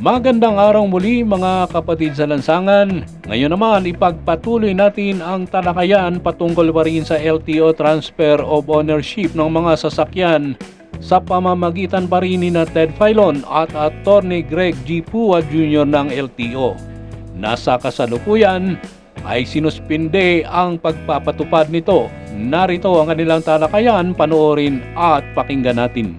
Magandang araw muli mga kapatid sa lansangan. Ngayon naman ipagpatuloy natin ang talakayan patungkol pa rin sa LTO Transfer of Ownership ng mga sasakyan sa pamamagitan pa rin ni Ted Filon at Attorney Greg G. Pua Jr. ng LTO. Nasa kasalukuyan ay sinuspinde ang pagpapatupad nito. Narito ang kanilang talakayan, panoorin at pakinggan natin.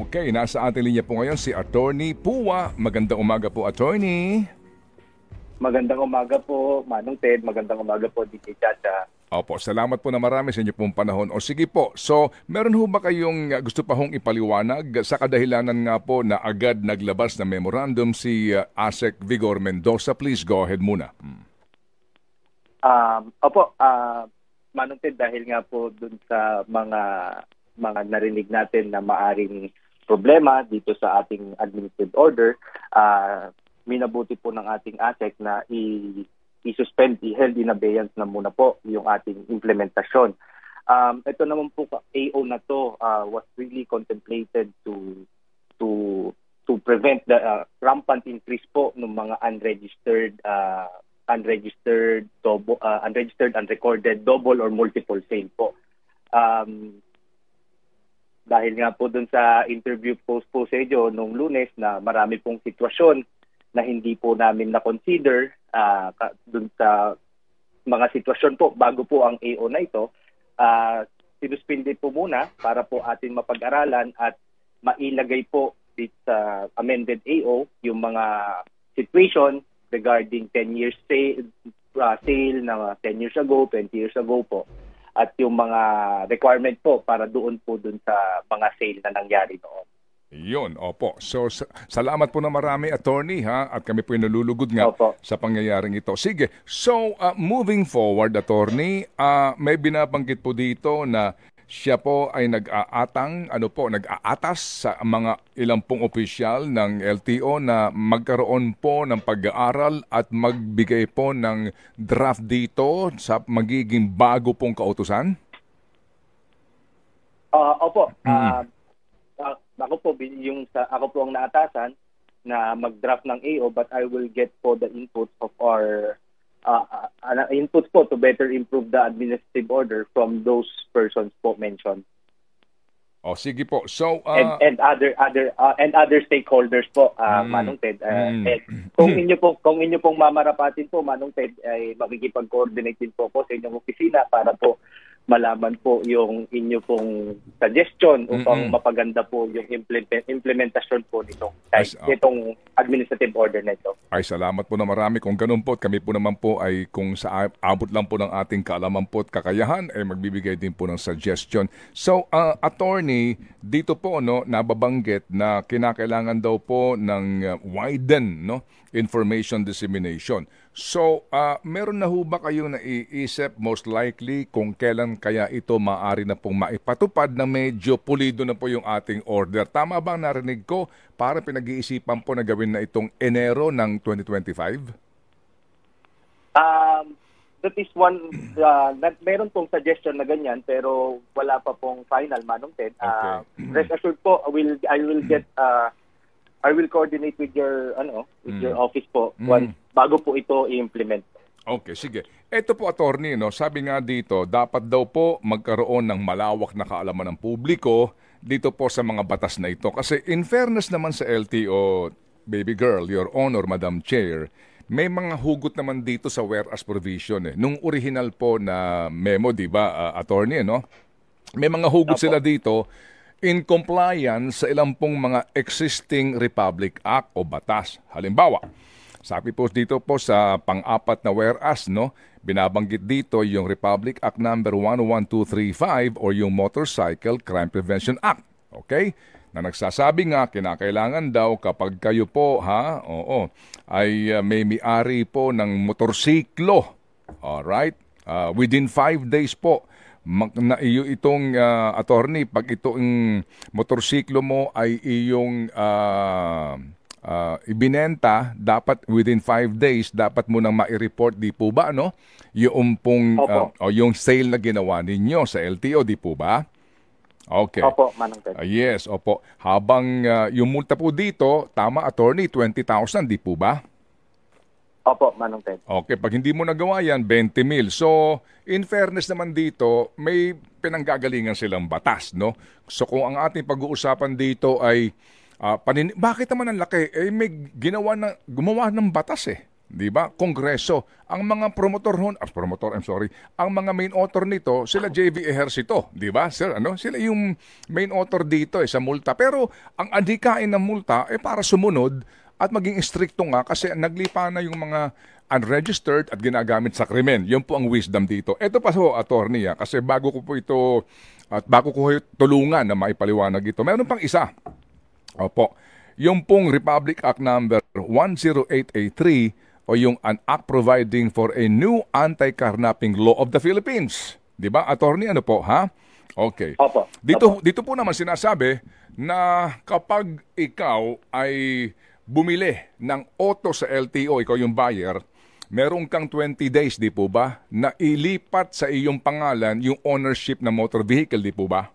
Okay, nasa ating linya po ngayon si Attorney Pua. Magandang umaga po, Attorney. Magandang umaga po, Manong Ted. Magandang umaga po, DJ Chacha. Opo, salamat po na marami sa inyo pong panahon. O sige po, so meron ho ba kayong gusto pa hong ipaliwanag sa kadahilanan nga po na agad naglabas na memorandum si ASEC Vigor Mendoza? Please go ahead muna. Opo, Manong Ted, dahil nga po dun sa mga narinig natin na maaring problema dito sa ating administrative order, minabuti po ng ating ASEC na i-suspend, i-held in abeyance na muna po yung ating implementasyon. Ito naman po, AO na to was really contemplated to prevent the rampant increase po ng mga unregistered, unrecorded double or multiple sale po. Dahil nga po dun sa interview post po sa inyo nung Lunes na marami pong sitwasyon na hindi po namin na-consider dun sa mga sitwasyon po bago po ang AO na ito, sinuspindi po muna para po atin mapag-aralan at mailagay po sa amended AO yung mga situation regarding 10 years sale na 10 years ago, 20 years ago po. At yung mga requirement po para doon po dun sa mga sale na nangyari noon. Yun, opo. So, salamat po na marami, Attorney, ha? At kami po yung nalulugod nga sa pangyayaring ito. Sige, so moving forward, Attorney, may binabanggit po dito na siya po ay nag-aatas sa mga ilang pong opisyal ng LTO na magkaroon po ng pag-aaral at magbigay po ng draft dito sa magiging bago pong kautusan? Opo. Ako po ang naatasan na mag-draft ng AO, but I will get po the inputs of our inputs po to better improve the administrative order from those persons po mentioned. O sige po. So and other stakeholders po, Manong Ted. Kung inyo pong mamarapatin po, Manong Ted, ay makikipag-coordinate din po ako sa inyong opisina para po malaman po yung inyo pong suggestion upang mapaganda po yung implementasyon po nitong administrative order na ito. Ay, salamat po na marami. Kung ganun po, kami po naman po ay kung sa abot lang po ng ating kaalaman po at kakayahan, ay magbibigay din po ng suggestion. So, Attorney, dito po nababanggit na kinakailangan daw po ng widen information dissemination. So, meron na ho ba kayong naiisip most likely kung kailan kaya ito maaari na pong maipatupad na medyo pulido na po yung ating order? Tama ba ang narinig ko? Para pinag-iisipan po na gawin na itong Enero ng 2025? That is one, meron pong suggestion na ganyan pero wala pa pong final, Manong Ted. Rest assured po, I will coordinate with your your office po bago po ito i-implement. Okay, sige. Ito po, Attorney, sabi nga dito, dapat daw po magkaroon ng malawak na kaalaman ng publiko dito po sa mga batas na ito. Kasi in fairness naman sa LTO, baby girl, Your Honor, Madam Chair, may mga hugot naman dito sa whereas provision. Nung original po na memo, di ba, Attorney, may mga hugot sila dito in compliance sa ilang pong mga existing Republic Act o batas. Halimbawa, sabi po dito po sa pang-apat na whereas, binabanggit dito yung Republic Act number 11235 or yung Motorcycle Crime Prevention Act. Okay? Na nagsasabi nga, kinakailangan daw kapag kayo po, ay may-ari po ng motorsiklo. Alright? Within 5 days po, na iyo itong attorney, pag itong motorsiklo mo ay iyong ibinenta, dapat within 5 days, dapat mo nang ma-report, di po ba, no? Yung pong, yung sale na ginawa ninyo sa LTO, di po ba? Okay. Opo, Manong Ted. Yes, opo. Habang yung multa po dito, tama, attorney, 20,000, di po ba? Opo, Manong Ted. Okay, pag hindi mo nagawa yan, 20 mil. So, in fairness naman dito, may pinanggagalingan silang batas, no? So, kung ang ating pag-uusapan dito ay bakit naman ang laki? Eh, may gumawa ng batas eh. Di ba? Kongreso. Ang mga ang mga main author nito, sila JV Ejercito. Di ba, sir? Ano? Sila yung main author dito sa multa. Pero ang adhikain ng multa para sumunod at maging stricto nga kasi naglipa na yung mga unregistered at ginagamit sa krimen. Yun po ang wisdom dito. Ito pa po, attorney, kasi bago ko po ito at bago ko tulungan na maipaliwanag ito, meron pang isa. Opo. Yung pong Republic Act number 10883 o yung an act providing for a new anti-carnapping law of the Philippines. 'Di ba? Attorney, ano po, ha? Okay. Opo. Dito po naman sinasabi na kapag ikaw ay bumili ng auto sa LTO, ikaw yung buyer, meron kang 20 days, di po ba, na ilipat sa iyong pangalan yung ownership ng motor vehicle, di po ba?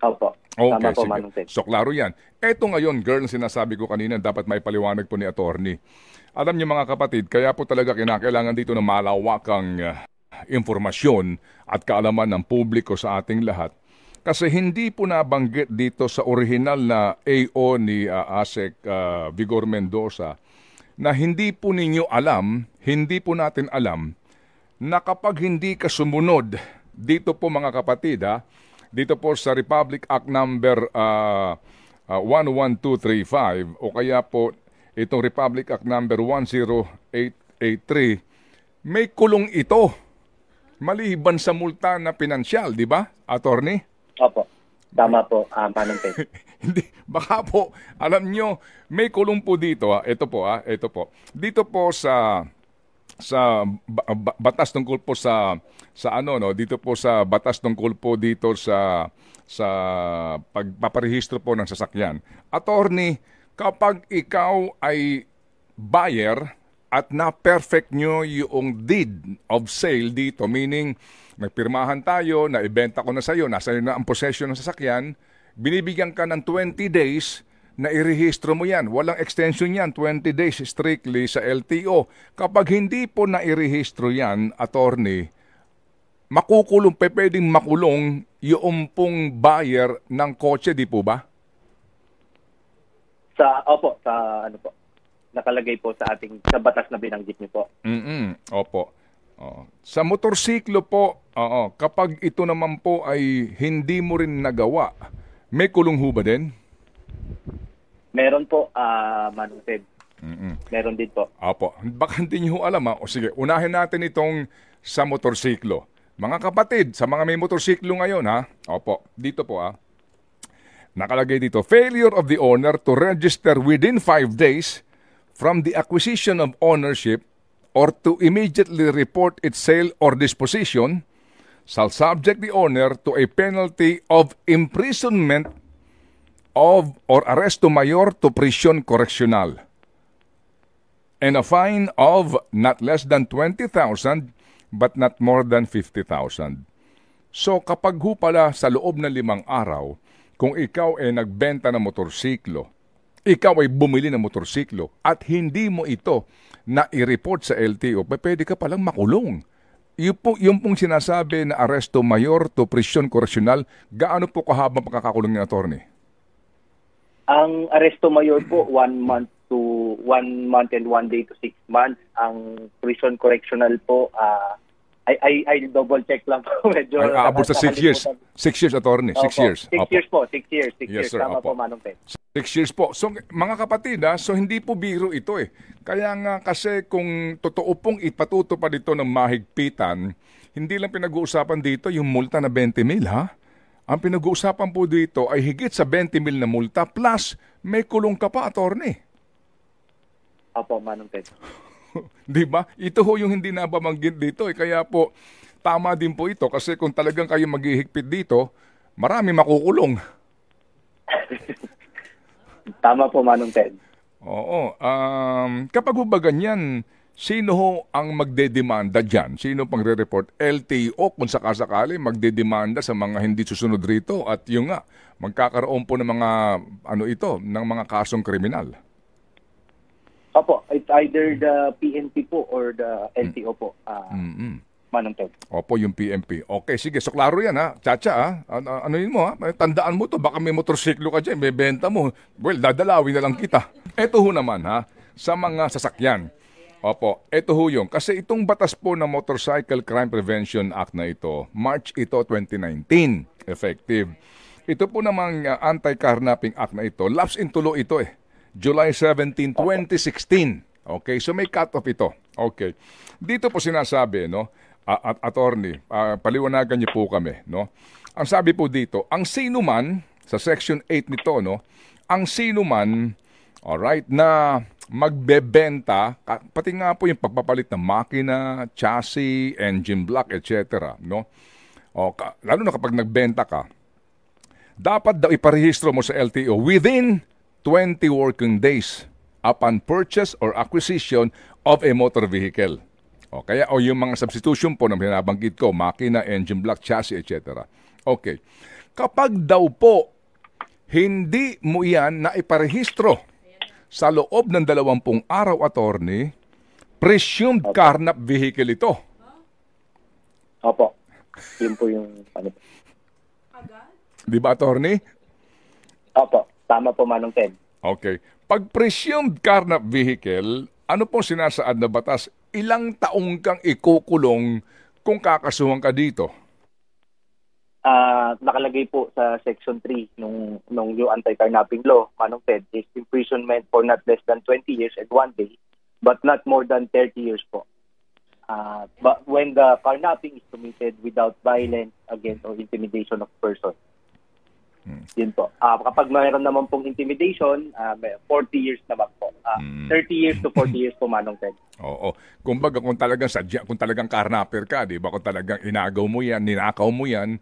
Opo. Okay, Tama po, sige. Manong Ted. So, klaro yan. Eto ngayon, girl, sinasabi ko kanina, dapat may paliwanag po ni attorney. Alam niyo mga kapatid, kaya po talaga kinakailangan dito na malawakang informasyon at kaalaman ng publiko sa ating lahat. Kasi hindi po nabanggit dito sa original na AO ni ASEC Vigor Mendoza na hindi po ninyo alam, hindi po natin alam, na kapag hindi ka sumunod dito po mga kapatid, dito po sa Republic Act number 11235 o kaya po itong Republic Act number 10883, may kulong ito maliban sa multa na pinansyal, di ba, attorney? Opo. Tama po, Manong Ted. Hindi, baka po, alam nyo, may kulong po dito, ito po, dito po sa batas tungkol po sa dito po sa batas tungkol po dito sa pagpaparehistro po ng sasakyan. Attorney, kapag ikaw ay buyer at na-perfect nyo yung deed of sale dito, meaning nagpirmahan tayo, naibenta ko na sa'yo, nasa iyo na ang possession ng sasakyan, binibigyan ka ng 20 days na irehistro mo yan. Walang extension yan, 20 days strictly sa LTO. Kapag hindi po na irehistro yan, attorney, pwedeng makulong yung pong buyer ng kotse, di po ba? Opo, nakalagay po sa sa batas na binanggit niyo po. Opo. Sa motorsiklo po, kapag ito naman po ay hindi mo rin nagawa, may kulong ho ba din? Meron po, Manong Ted. Meron din po. Opo. Baka hindi nyo alam, O sige, unahin natin itong sa motorsiklo. Mga kapatid, sa mga may motorsiklo ngayon, Opo, dito po, nakalagay dito, failure of the owner to register within 5 days from the acquisition of ownership or to immediately report its sale or disposition shall subject the owner to a penalty of imprisonment or arresto mayor to prisión correccional and a fine of not less than 20,000 but not more than 50,000. So kapag ho pala sa loob ng 5 araw, kung ikaw ay nagbenta ng motorsiklo, ikaw ay bumili ng motorsiklo at hindi mo ito na i-report sa LTO, pwede ka palang makulong. Yung pong sinasabi na arresto mayor to prisión correccional, gaano po kahabang pagkakakulong ni attorney? Ang arresto mayor po, 1 month and 1 day to 6 months. Ang prison correctional po, I double check lang po. Medyo abot sa 6 years. 6 years, attorney. 6 years. 6 years po. 6 years. 6 Yes, years. sir. Tama Opo. po, Manong Ted. 6 years po. So, mga kapatid, so hindi po biro ito eh. Kaya nga kasi kung totoo pong ipatutupad ito ng mahigpitan, hindi lang pinag-uusapan dito yung multa na 20,000, Ang pinag-uusapan po dito ay higit sa 20,000 na multa plus may kulong ka pa, attorney. Opo, Manong Ted. Di ba? Ito ho yung hindi nababanggit dito. Kaya po, tama din po ito kasi kung talagang kayo maghihigpit dito, marami makukulong. Tama po, Manong Ted. Oo. Kapag ba ganyan, sino ho ang magdedemanda dyan? Sino pang re-report? LTO kung sakasakali magdedemanda sa mga hindi susunod rito at yung nga, magkakaroon po ng mga ng mga kasong kriminal. Opo, it's either the PNP po or the LTO po, Manong Ted. Opo, yung PNP. Okay, sige. So, klaro yan, ha? Chacha, ha? Ano yun mo, ha? Tandaan mo to. Baka may motorsiklo ka dyan, may benta mo. Well, dadalawin na lang kita. Ito ho naman, ha? Sa mga sasakyan. Opo, ito ho yung. Kasi itong batas po ng Motorcycle Crime Prevention Act na ito, March ito 2019, effective. Ito po namang Anti-Carnapping Act na ito, lapse in tulo ito July 17, 2016. Okay, so may cut-off ito. Okay. Dito po sinasabi, no, attorney, paliwanagan niyo po kami, no. Ang sabi po dito, ang sino man sa section 8 nito, no, ang sino man, alright, na magbebenta, pati nga po yung pagpapalit ng makina, chassis, engine block, etc., no. O, lalo na kapag nagbenta ka, dapat daw iparehistro mo sa LTO within 20 working days upon purchase or acquisition of a motor vehicle. O yung mga substitution po na binabanggit ko, makina, engine block, chassis, etc. Okay. Kapag daw po hindi mo yan na iparehistro sa loob ng 20 araw, attorney, presumed carnap vehicle ito. Opo. Yun po yung Di ba, attorney? Opo. Tama po, Manong Ted. Okay. Pag presumed carnap vehicle, ano pong sinasaad na batas? Ilang taong kang ikukulong kung kakasuhan ka dito? Nakalagay po sa Section 3 nung yung anti-carnapping law, Manong Ted, is imprisonment for not less than 20 years and 1 day, but not more than 30 years po. But when the carnapping is committed without violence against or intimidation of person. Yun po. Kapag mayroon naman pong intimidation, 40 years naman po. 30 years to 40 years po, Manong Ted. Oo. Kumbaga kung talagang carnapper ka, di ba? Kung talagang inagaw mo yan, ninakaw mo yan,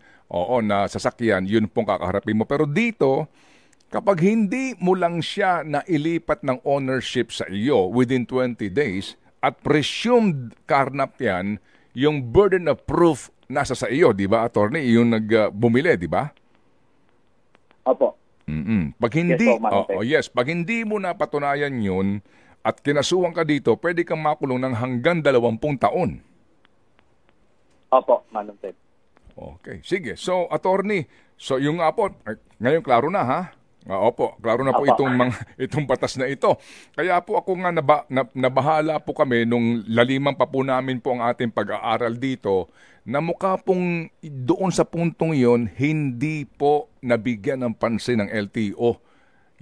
na sasakyan, yun pong kakaharapin mo. Pero dito, kapag hindi mo lang siya na ilipat ng ownership sa iyo within 20 days at presumed carnap yan, yung burden of proof nasa sa iyo, di ba, attorney? Yung bumili, di ba? Opo. Pag hindi, pag hindi mo napatunayan yun at kinasuhan ka dito, pwede kang makulong ng hanggang 20 taon. Opo, Manong Ted. Okay, sige. So, attorney, yung nga po, ngayon klaro na, ha? Opo, klaro na po itong batas na ito. Kaya po ako nga nabahala po kami nung laliman pa po namin po ang ating pag-aaral dito na mukha pong doon sa puntong yon hindi po nabigyan ng pansin ng LTO.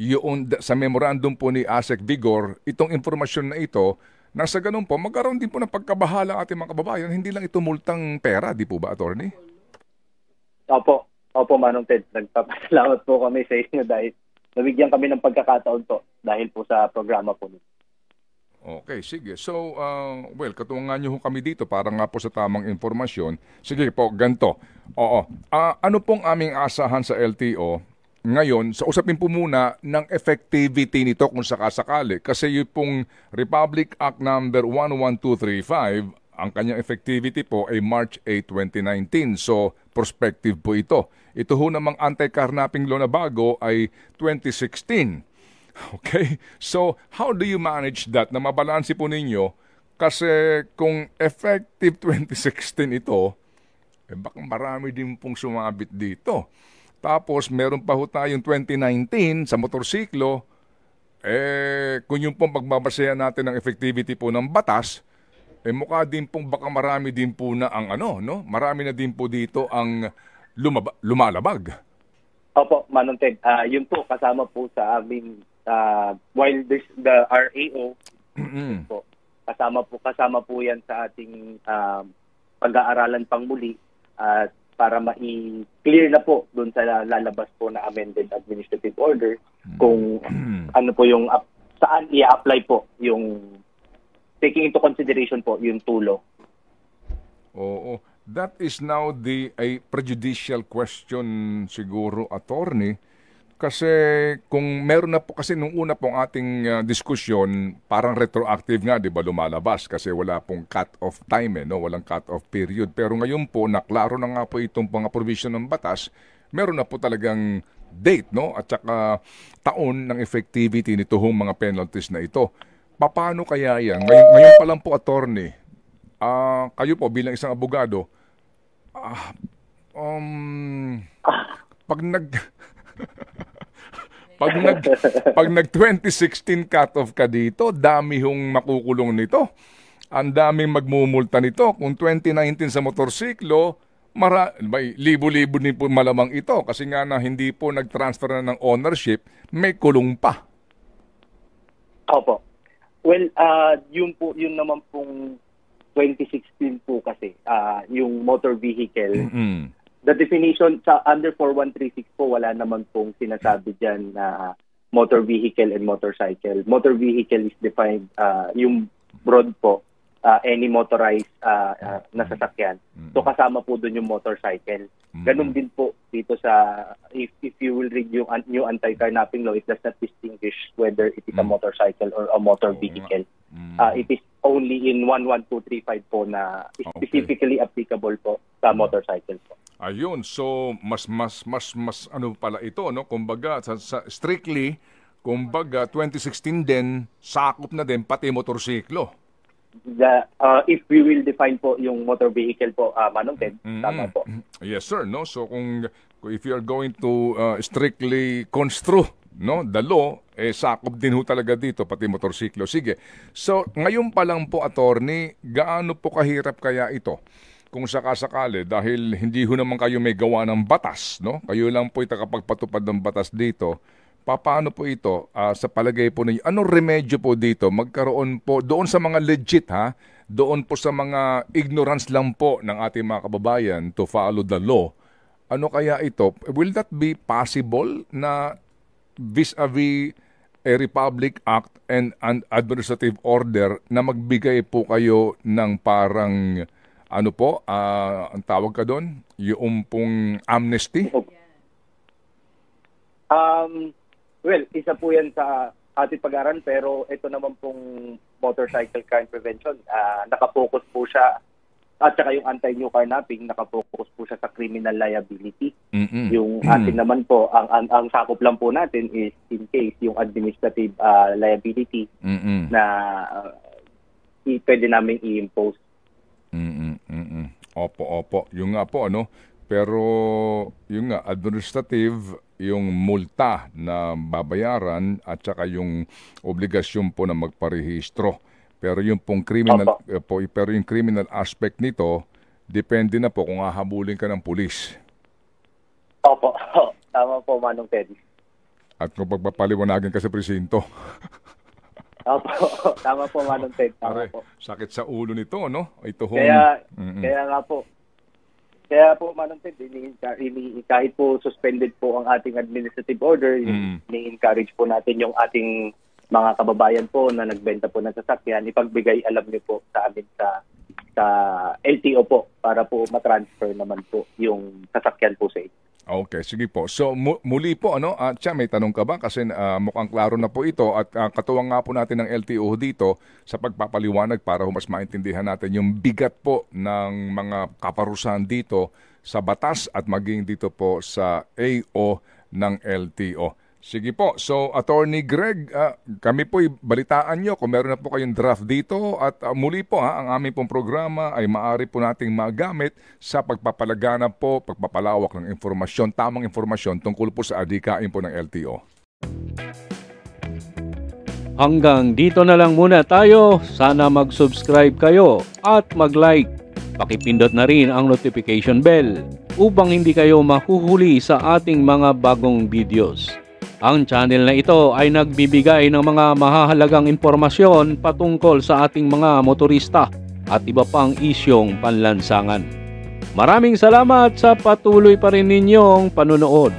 Yun, sa memorandum po ni ASEC Vigor, itong informasyon na ito, na sa ganun po, magkaroon din po ng pagkabahala ating mga kababayan, hindi lang ito multang pera, di po ba, attorney? Opo, Manong Ted. Nagpapasalamat po kami sa inyo dahil nabigyan kami ng pagkakataon po dahil po sa programa po nito. Okay, sige. So, katungan nyo kami dito para nga po sa tamang informasyon. Sige po, ganito. Ano pong aming asahan sa LTO ngayon? Sa usapin po muna ng effectivity nito kung sakasakali. Kasi yung pong Republic Act number 11235, ang kanyang effectivity po ay March 8, 2019. So, prospective po ito. Ito ho namang anti-carnapping law na bago ay 2016. Okay? So, how do you manage that na mabalansi po ninyo? Kasi kung effective 2016 ito, baka marami din pong sumabit dito. Tapos, meron pa ho tayong 2019 sa motorsiklo. Kung yung pong pagbabasehan natin ng effectivity po ng batas, mukha din pong baka marami din po na ang marami na din po dito ang lumalabag. Opo, Manong Ted. Yun po, kasama po sa aming while the RAO po, kasama po yan sa ating pag-aaralan pang muli at para ma-clear na po doon sa lalabas po na amended administrative order kung ano po yung saan i-apply po yung taking into consideration po yung tulo. Oo. That is now a prejudicial question siguro, attorney. Kasi kung meron na po, kasi nung una pong ating diskusyon, parang retroactive nga, di ba, lumalabas kasi wala pong cut-off time, no? Walang cut-off period. Pero ngayon po, naklaro na nga po itong mga provision ng batas, meron na po talagang date, no? At saka taon ng effectivity nito hong mga penalties na ito. Paano kaya yan? Ngayon pa lang po, attorney, kayo po bilang isang abogado, pag pag nag 2016 cut-off ka dito, dami hong makukulong nito. Ang daming magmumulta nito. Kung 2019 sa motorsiklo, may libo-libo din po malamang ito. Kasi nga na hindi po nag-transfer na ng ownership, may kulong pa. Opo. Well, yun naman pong 2016 po kasi, yung motor vehicle. The definition sa under 4136 po, wala naman pong sinasabi dyan na motor vehicle and motorcycle. Motor vehicle is defined, yung broad po, any motorized na sasakyan. So kasama po doon yung motorcycle. Ganun din po dito sa, if you will read yung new anti-carnapping law, it does not distinguish whether it is a motorcycle or a motor vehicle. It is only in 11235 po na specifically applicable po sa motorcycle po. Ayun, so mas ano pala ito, no? Kumbaga strictly, kumbaga 2016 din sakop na din pati motorsiklo. If we will define po yung motor vehicle po, Manong Ted, tama po. Yes sir, no? So if you are going to strictly construe, no, the law, sakop din ho talaga dito pati motorsiklo. Sige. So ngayon pa lang po, attorney, gaano po kahirap kaya ito? Kung sakasakali, dahil hindi ho naman kayo may gawa ng batas, no? Kayo lang po itakapagpatupad ng batas dito. Paano po ito sa palagay po ninyo? Anong remedyo po dito? Magkaroon po doon sa mga legit, doon po sa mga ignorance lang po ng ating mga kababayan to follow the law. Ano kaya ito? Will that be possible na vis-a-vis a Republic Act and an administrative order na magbigay po kayo ng parang ano po, ang tawag ka doon? Yung pong amnesty? Well, isa po yan sa ating pag-aaral, pero ito naman pong motorcycle crime prevention, nakapokus po siya, at saka yung anti-new carnapping, nakapokus po siya sa criminal liability. Yung atin naman po, ang sakop lang po natin is in case yung administrative liability na pwede namin i-impose. Opo. Yung nga po, ano? Pero yung nga, administrative, yung multa na babayaran at saka yung obligasyon po na magparehistro. Pero yung pong criminal, pero yung criminal aspect nito, depende na po kung hahabulin ka ng pulis. Opo. Tama po, Manong Teddy. At kung pagpapaliwanagan ka sa presinto. Opo, tama po, Manong Ted. Tama po. Sakit sa ulo nito, no? Ito kaya nga po. Kaya po, Manong Ted, kahit po suspended po ang ating administrative order, ni-encourage po natin yung ating mga kababayan po na nagbenta po ng sasakyan, ipagbigay alam niyo po sa amin sa LTO po para po matransfer naman po yung sasakyan po sa inyo. Okay, sige po. So muli po, ano, Tsa, may tanong ka ba? Kasi mukhang klaro na po ito at katuwang nga po natin ng LTO dito sa pagpapaliwanag para mas maintindihan natin yung bigat po ng mga kaparusahan dito sa batas at maging dito po sa AO ng LTO. Sige po. So, Attorney Greg, kami po'y balitaan nyo kung meron na po kayong draft dito at muli po ang aming pong programa ay maaari po nating magamit sa pagpapalaganap po, pagpapalawak ng informasyon, tamang informasyon tungkol po sa adhikain po ng LTO. Hanggang dito na lang muna tayo. Sana mag-subscribe kayo at mag-like. Pakipindot na rin ang notification bell upang hindi kayo mahuhuli sa ating mga bagong videos. Ang channel na ito ay nagbibigay ng mga mahahalagang impormasyon patungkol sa ating mga motorista at iba pang isyong panlansangan. Maraming salamat sa patuloy pa rin ninyong panunood.